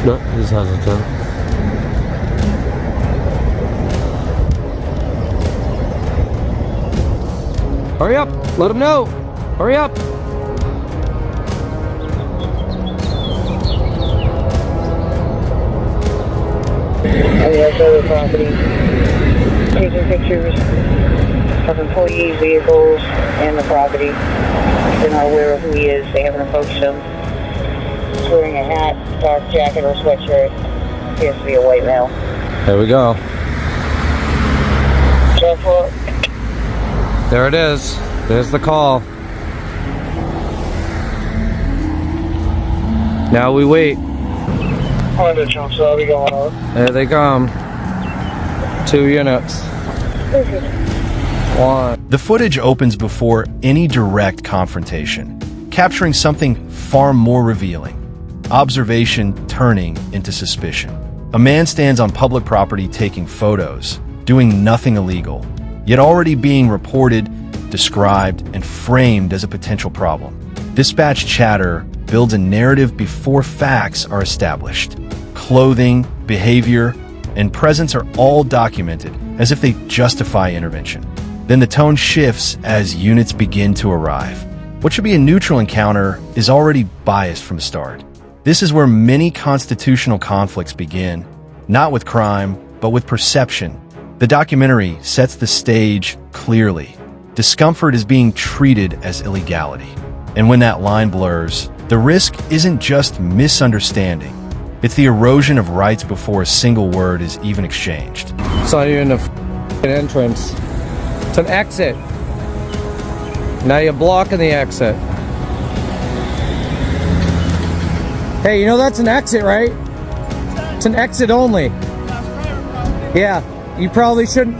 No, he's hesitant. Hurry up! Let him know! Hurry up! Other property, taking pictures of employee vehicles and the property. They're not aware of who he is. They haven't approached him. He's wearing a hat, dark jacket, or sweatshirt. Appears to be a white male. There we go. Careful. There it is. There's the call. Now we wait. Honda jumps out, we going on. There they come. 2 units. One. The footage opens before any direct confrontation, capturing something far more revealing. Observation turning into suspicion. A man stands on public property taking photos, doing nothing illegal, yet already being reported, described, and framed as a potential problem. Dispatch chatter builds a narrative before facts are established. Clothing, behavior, and presence are all documented as if they justify intervention. Then the tone shifts as units begin to arrive. What should be a neutral encounter is already biased from the start. This is where many constitutional conflicts begin, not with crime, but with perception. The documentary sets the stage clearly. Discomfort is being treated as illegality. And when that line blurs, the risk isn't just misunderstanding. It's the erosion of rights before a single word is even exchanged. It's not even an entrance. It's an exit. Now you're blocking the exit. Hey, you know that's an exit, right? It's an exit only. Yeah, you probably shouldn't.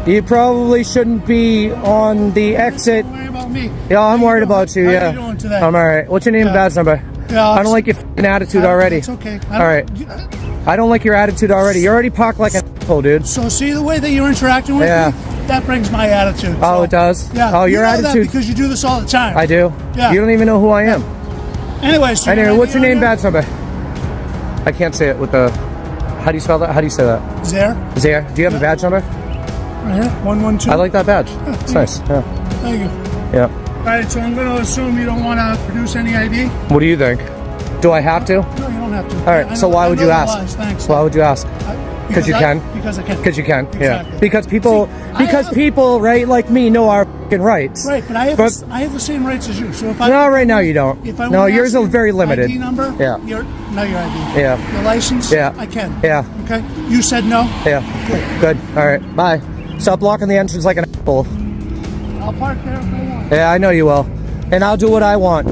You probably shouldn't be on the exit. Don't worry about me. Yeah, I'm worried about you. How Yeah, you doing today? I'm all right. What's your name and badge number? Yeah, I don't like your f***ing attitude already. It's okay. All right. I don't like your attitude already. You're already parked like an asshole, dude. So see the way that you're interacting with Yeah. me? That brings my attitude. Oh, So, it does? Yeah. Oh, your you know that attitude. because you do this all the time. I do? Yeah. You don't even know who I am. Anyways. so Anyway, you what's your name, there? badge number? I can't say it with the... How do you spell that? How do you say that? There. Zaire. Do you have a badge number? Right here. 112. I like that badge. It's nice. Yeah. Thank you. Yeah. All right, so I'm going to assume you don't want to produce any ID? What do you think? Do I have to? No, you don't have to. All right, so why would you ask? Thanks. Why would you ask? Because you can? Because I can. Because you can, Exactly. yeah. Because people, people, right, like me, know our fucking rights. Right, but I have the same rights as you. So if I No, right now you don't. If I No, want to yours ask are your very limited. ID number? Yeah. Your ID. Yeah. Your license? Yeah. I can. Yeah. Okay. You said no? Yeah. Good. All right. Bye. Stop blocking the entrance like an asshole. I'll park there if I want. Yeah, I know you will. And I'll do what I want.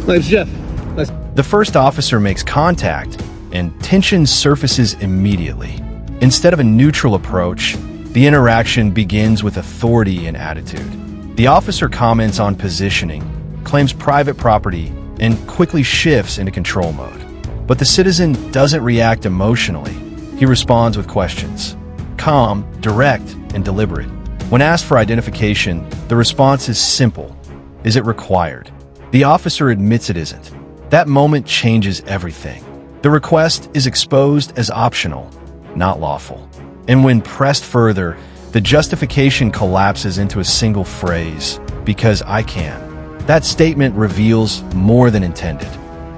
Name's Jeff. Nice. The first officer makes contact, and tension surfaces immediately. Instead of a neutral approach, the interaction begins with authority and attitude. The officer comments on positioning, claims private property, and quickly shifts into control mode. But the citizen doesn't react emotionally. He responds with questions. Calm, direct, and deliberate. When asked for identification, the response is simple. Is it required? The officer admits it isn't. That moment changes everything. The request is exposed as optional, not lawful. And when pressed further, the justification collapses into a single phrase, because I can. That statement reveals more than intended.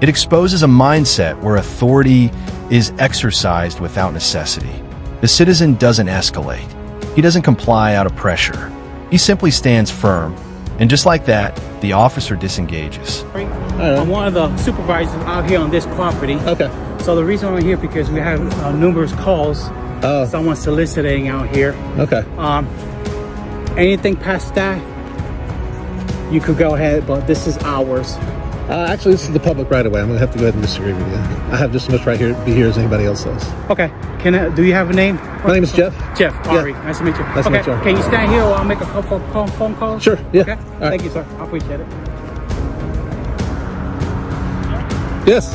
It exposes a mindset where authority is exercised without necessity. The citizen doesn't escalate. He doesn't comply out of pressure. He simply stands firm. And just like that, the officer disengages. I'm one of the supervisors out here on this property. Okay. So the reason I'm here because we have numerous calls. Someone soliciting out here. Okay. Anything past that, you could go ahead, but this is ours. Actually, this is the public right away. I'm going to have to go ahead and disagree with you. I have just as much right here be here as anybody else does. Okay. Do you have a name? My name is Jeff. Jeff. Ari. Nice to meet you. Nice to meet you. Can you stand here while I make a phone call? Sure. Yeah. Okay. All right. Thank you, sir. I appreciate it. Yes.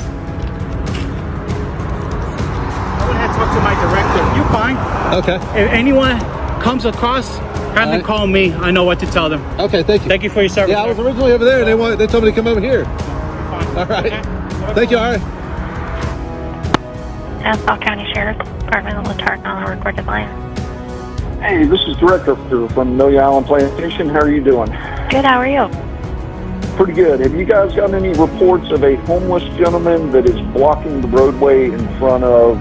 I would have to talk to my director. You fine? Okay. If anyone comes across Have them call me. I know what to tell them. Okay, thank you. Thank you for your service. Yeah, I was originally over there, and they told me to come over here. All right. Thank you, all right. Nassau County Sheriff's Department, Latark on the recorded line. Hey, this is Director from Amelia Island Plantation. How are you doing? Good, how are you? Pretty good. Have you guys got any reports of a homeless gentleman that is blocking the roadway in front of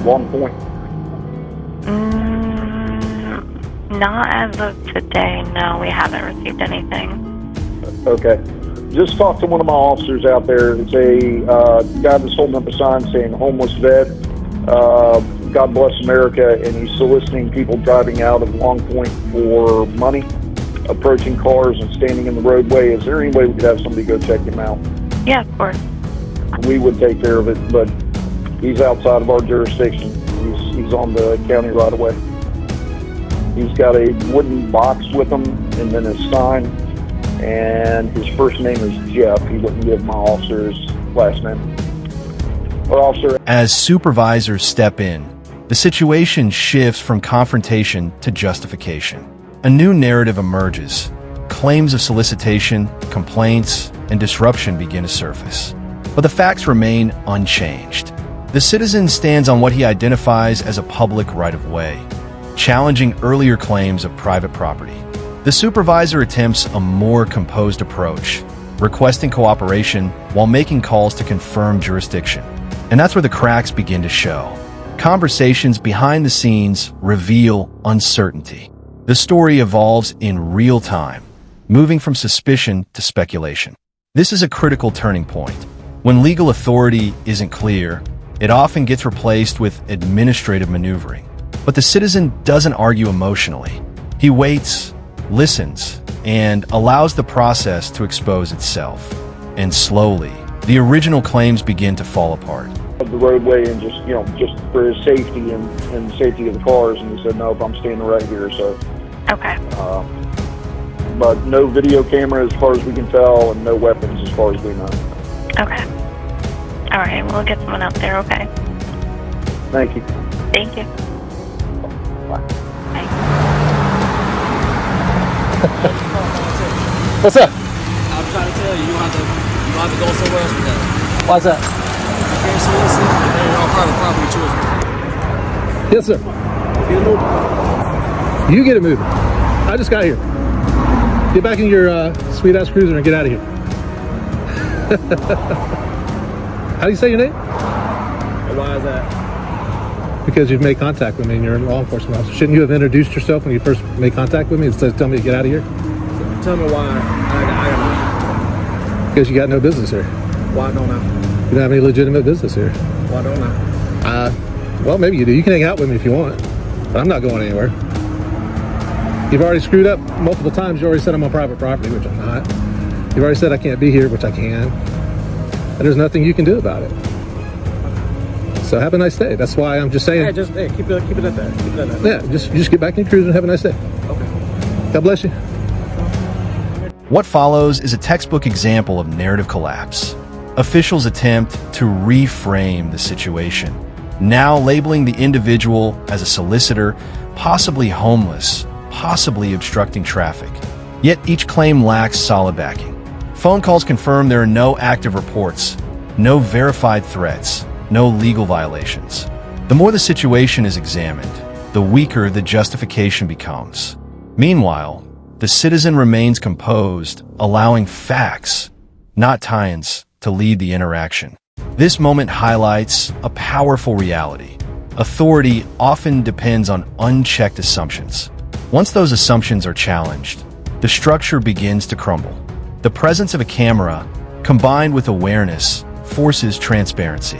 Long Point? Not as of today, no. We haven't received anything. Okay. Just talked to one of my officers out there. It's a guy that's holding up a sign saying homeless vet, God bless America, and he's soliciting people driving out of Long Point for money, approaching cars and standing in the roadway. Is there any way we could have somebody go check him out? Yeah, of course. We would take care of it, but he's outside of our jurisdiction. He's on the county right away. He's got a wooden box with him and then his sign, and his first name is Jeff. He wouldn't give my officer his last name. Our officer. As supervisors step in, the situation shifts from confrontation to justification. A new narrative emerges. Claims of solicitation, complaints, and disruption begin to surface. But the facts remain unchanged. The citizen stands on what he identifies as a public right-of-way, challenging earlier claims of private property. The supervisor attempts a more composed approach, requesting cooperation while making calls to confirm jurisdiction. And that's where the cracks begin to show. Conversations behind the scenes reveal uncertainty. The story evolves in real time, moving from suspicion to speculation. This is a critical turning point. When legal authority isn't clear, it often gets replaced with administrative maneuvering. But the citizen doesn't argue emotionally. He waits, listens, and allows the process to expose itself. And slowly, the original claims begin to fall apart. The roadway and just for his safety and safety of the cars, and he said, nope, I'm standing right here, so. Okay. But no video camera as far as we can tell, and no weapons as far as we know. Okay. All right, we'll get someone out there, okay? Thank you. Thank you. Bye. Bye. What's up? I'm trying to tell you, you don't have to go somewhere else with that. Why's that? You can't solicit, and then you're on private property children. Yes, sir. Get moving. You get it moving. I just got here. Get back in your sweet-ass cruiser and get out of here. How do you say your name? And why is that? Because you've made contact with me and you're a law enforcement officer. Shouldn't you have introduced yourself when you first made contact with me instead of telling me to get out of here? Tell me why I Because you got no business here. why don't I? You don't have any legitimate business here. Why don't I? Well, maybe you do. You can hang out with me if you want, but I'm not going anywhere. You've already screwed up multiple times. You already said I'm on private property, which I'm not. You've already said I can't be here, which I can. And there's nothing you can do about it. So have a nice day. That's why I'm just saying. Hey, keep it at that. Keep it at that. Yeah, just get back in your cruiser and have a nice day. Okay. God bless you. What follows is a textbook example of narrative collapse. Officials attempt to reframe the situation, now labeling the individual as a solicitor, possibly homeless, possibly obstructing traffic. Yet each claim lacks solid backing. Phone calls confirm there are no active reports, no verified threats, no legal violations. The more the situation is examined, the weaker the justification becomes. Meanwhile, the citizen remains composed, allowing facts, not tie-ins, to lead the interaction. This moment highlights a powerful reality. Authority often depends on unchecked assumptions. Once those assumptions are challenged, the structure begins to crumble. The presence of a camera, combined with awareness, forces transparency.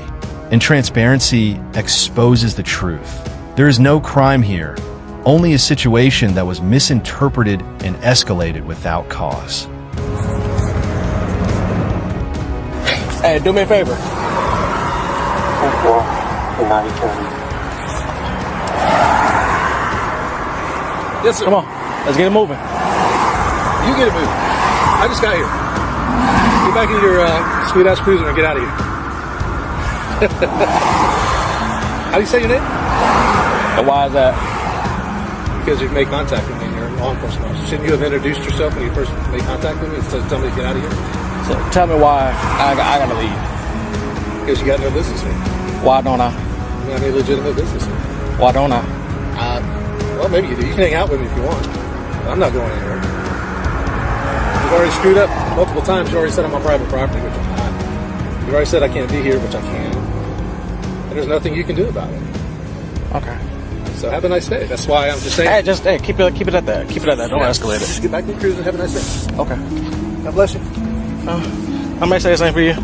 And transparency exposes the truth. There is no crime here, only a situation that was misinterpreted and escalated without cause. Hey, do me a favor. Yes, sir. Come on. Let's get it moving. You get it moving. I just got here. Get back in your sweet-ass cruiser and get out of here. How do you say your name? And why is that? Because you've made contact with me and you're a law enforcement officer. Shouldn't you have introduced yourself when you first made contact with me instead of telling me to get out of here? So tell me why I gotta leave. Because you got no business here. Why don't I? You have any legitimate business here. Why don't I? Well, maybe you do. You can hang out with me if you want. But I'm not going anywhere. You've already screwed up multiple times. You already said I'm on private property, which I'm not. You've already said I can't be here, which I can. And there's nothing you can do about it. Okay. So have a nice day. That's why I'm just saying. Hey, keep it at that. Keep it at that. Don't escalate it. Just get back to your cruise and have a nice day. Okay. God bless you. I might say the same for you.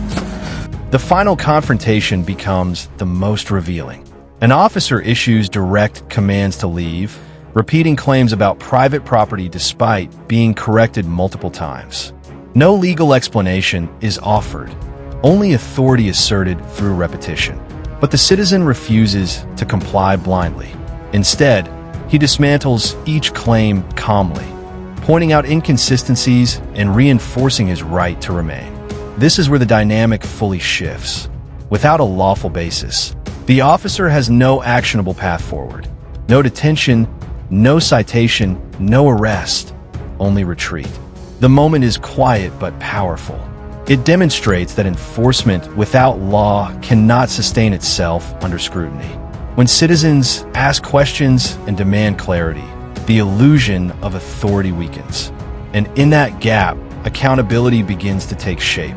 The final confrontation becomes the most revealing. An officer issues direct commands to leave, repeating claims about private property despite being corrected multiple times. No legal explanation is offered, only authority asserted through repetition. But the citizen refuses to comply blindly. Instead, he dismantles each claim calmly, pointing out inconsistencies and reinforcing his right to remain. This is where the dynamic fully shifts. Without a lawful basis, the officer has no actionable path forward. No detention, no citation, no arrest, only retreat. The moment is quiet but powerful. It demonstrates that enforcement without law cannot sustain itself under scrutiny. When citizens ask questions and demand clarity, the illusion of authority weakens. And in that gap, accountability begins to take shape.